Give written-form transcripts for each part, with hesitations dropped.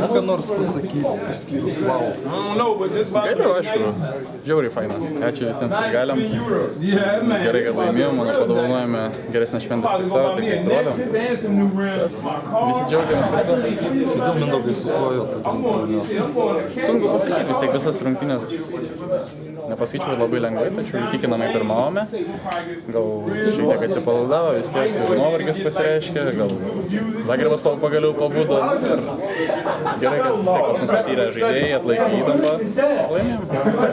Ką nors pasakyti, išskyrus wow. Galiu, aišku, žiauriai faina. Ačiū visiems, kad galim. Gerai, kad laimėjom, manau, padovanojame geresnę šventę tiek savo, tiek aistruoliam. Visi džiaugiamės. Kodėl Mindaugai sustojot, kad laimėjot? Sunku pasakyti, vis tiek visas rungtynės nepasakyčiau labai lengvai, tačiau įtikinamai pirmavome. Gal šiek tiek atsipalaidavo, vis tiek ir nuovargis pasireiškė, gal Zagrebas pagaliau pabudo. Gerai, kad vis tiek pas mus patyrę žaidėjai, atlaikė įtampą, laimėjom.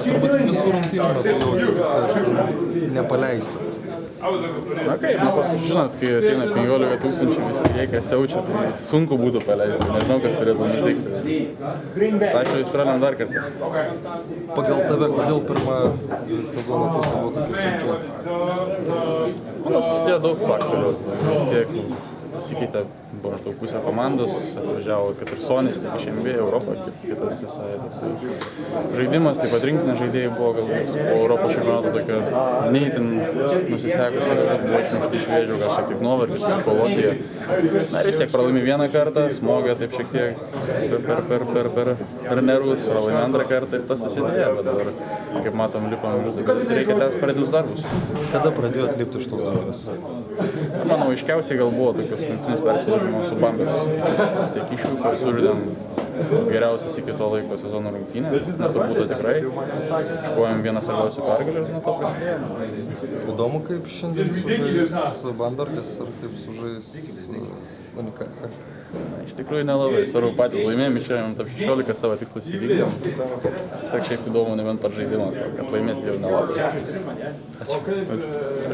Turbūt visų rungtynių metu jautės, kad nepaleisit. Na kaip, žinot, kai ateina 15 000 visi jie, kas jaučia, tai sunku būtų paleisti, nežinau, kas turėtų nutikti. Ačiū aistruoliam dar kartą. Pagal tave, kodėl pirma sezono pusė buvo tokia sunki? Manau, susidėjo daug faktorių. Vis tiek pasikeitė maždaug pusę komandos, atvažiavo kad ir Sonis, tiek iš NBA, Europą, kitas visai toksai žaidimas, taip pat rinktinė žaidėjai buvo galbūt po Europos čempionato tokio neįtin nusisekusi, buvo išmušti iš vėžių, gal šiek tiek nuovargis, psichologija. Na ir vis tiek pralaimi vieną kartą, smogė taip šiek tiek per nervus, pralaimi antrą kartą ir tas susidėjo, bet dabar, kaip matom, lipam vis reikia tęsti pradėtus darbus. Kada pradėjot lipti iš tos darbos? Manau, aiškiausiai gal buvo tokios rungtynės persilaužimo su Bambergu. Vis tiek išvyko, sužaidėm geriausias iki to laiko sezono rungtynės. Turbūt tikrai. Iškovojom vieną svarbiausių pergalių ir nuo to prasidėjo. Įdomu, kaip šiandien sužais Bambergas ar kaip sužais Unikacha. Iš tikrųjų nelabai. Svarbu patys laimėjom, išėjom top 16, savo tikslus įvykdėm. Tiesiog šiaip įdomu nebent pats žaidimas, o kas laimės jau nelabai. Ačiū.